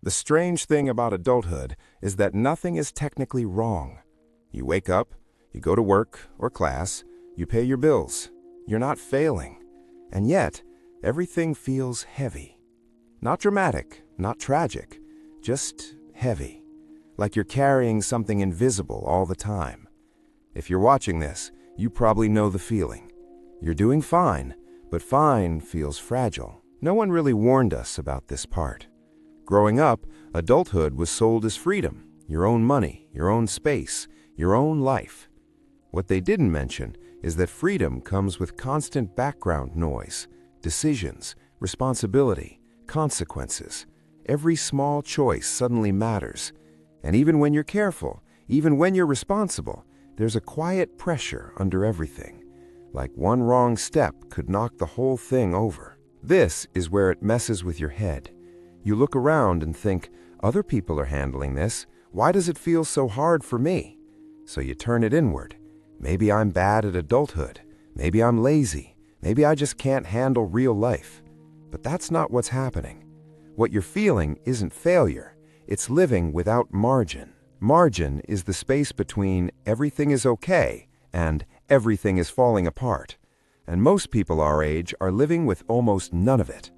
The strange thing about adulthood is that nothing is technically wrong. You wake up, you go to work or class, you pay your bills. You're not failing. And yet, everything feels heavy. Not dramatic, not tragic, just heavy. Like you're carrying something invisible all the time. If you're watching this, you probably know the feeling. You're doing fine, but fine feels fragile. No one really warned us about this part. Growing up, adulthood was sold as freedom, your own money, your own space, your own life. What they didn't mention is that freedom comes with constant background noise, decisions, responsibility, consequences. Every small choice suddenly matters. And even when you're careful, even when you're responsible, there's a quiet pressure under everything. Like one wrong step could knock the whole thing over. This is where it messes with your head. You look around and think, other people are handling this. Why does it feel so hard for me? So you turn it inward. Maybe I'm bad at adulthood. Maybe I'm lazy. Maybe I just can't handle real life. But that's not what's happening. What you're feeling isn't failure. It's living without margin. Margin is the space between everything is okay and everything is falling apart. And most people our age are living with almost none of it.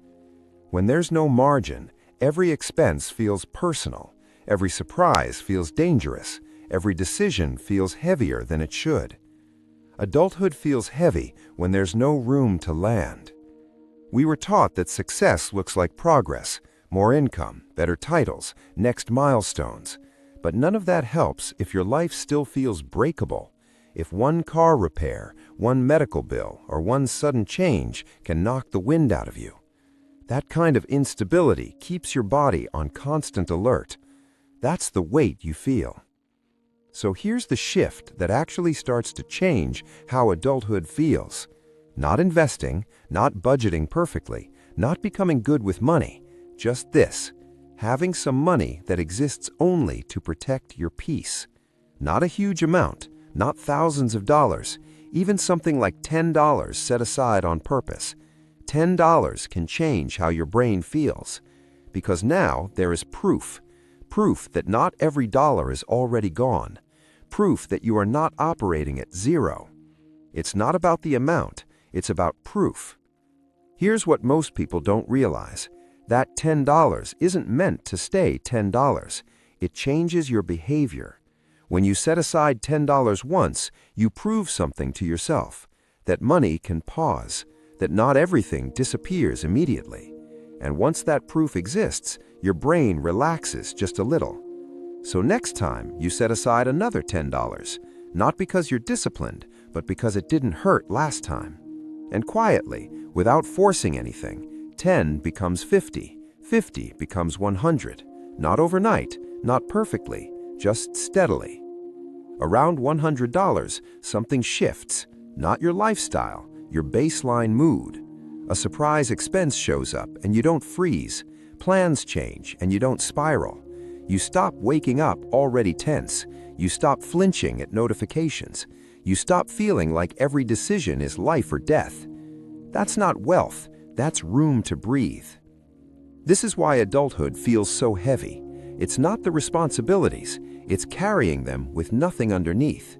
When there's no margin, every expense feels personal, every surprise feels dangerous, every decision feels heavier than it should. Adulthood feels heavy when there's no room to land. We were taught that success looks like progress, more income, better titles, next milestones. But none of that helps if your life still feels breakable, if one car repair, one medical bill, or one sudden change can knock the wind out of you. That kind of instability keeps your body on constant alert. That's the weight you feel. So here's the shift that actually starts to change how adulthood feels. Not investing, not budgeting perfectly, not becoming good with money. Just this, having some money that exists only to protect your peace. Not a huge amount, not thousands of dollars, even something like $10 set aside on purpose. $10 can change how your brain feels, because now there is proof that not every dollar is already gone, proof that you are not operating at zero. It's not about the amount, it's about proof. Here's what most people don't realize. That $10 isn't meant to stay $10. It changes your behavior. When you set aside $10 once, you prove something to yourself, that money can pause, that not everything disappears immediately. And once that proof exists, your brain relaxes just a little. So next time you set aside another $10, not because you're disciplined, but because it didn't hurt last time. And quietly, without forcing anything, 10 becomes 50, 50 becomes 100. Not overnight, not perfectly, just steadily. Around $100, something shifts, not your lifestyle, your baseline mood. A surprise expense shows up and you don't freeze. Plans change and you don't spiral. You stop waking up already tense. You stop flinching at notifications. You stop feeling like every decision is life or death. That's not wealth, that's room to breathe. This is why adulthood feels so heavy. It's not the responsibilities, it's carrying them with nothing underneath.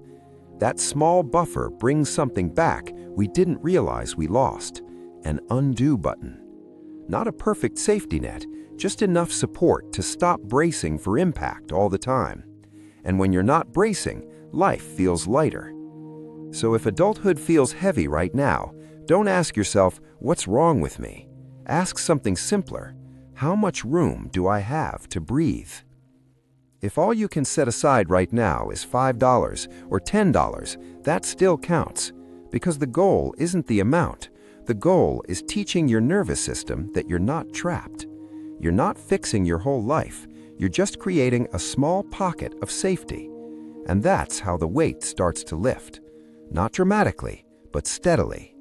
That small buffer brings something back we didn't realize we lost. An undo button. Not a perfect safety net, just enough support to stop bracing for impact all the time. And when you're not bracing, life feels lighter. So if adulthood feels heavy right now, don't ask yourself, what's wrong with me? Ask something simpler. How much room do I have to breathe? If all you can set aside right now is $5 or $10, that still counts, because the goal isn't the amount. The goal is teaching your nervous system that you're not trapped. You're not fixing your whole life. You're just creating a small pocket of safety. And that's how the weight starts to lift. Not dramatically, but steadily.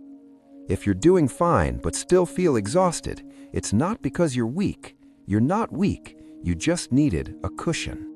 If you're doing fine but still feel exhausted, it's not because you're weak. You're not weak. You just needed a cushion.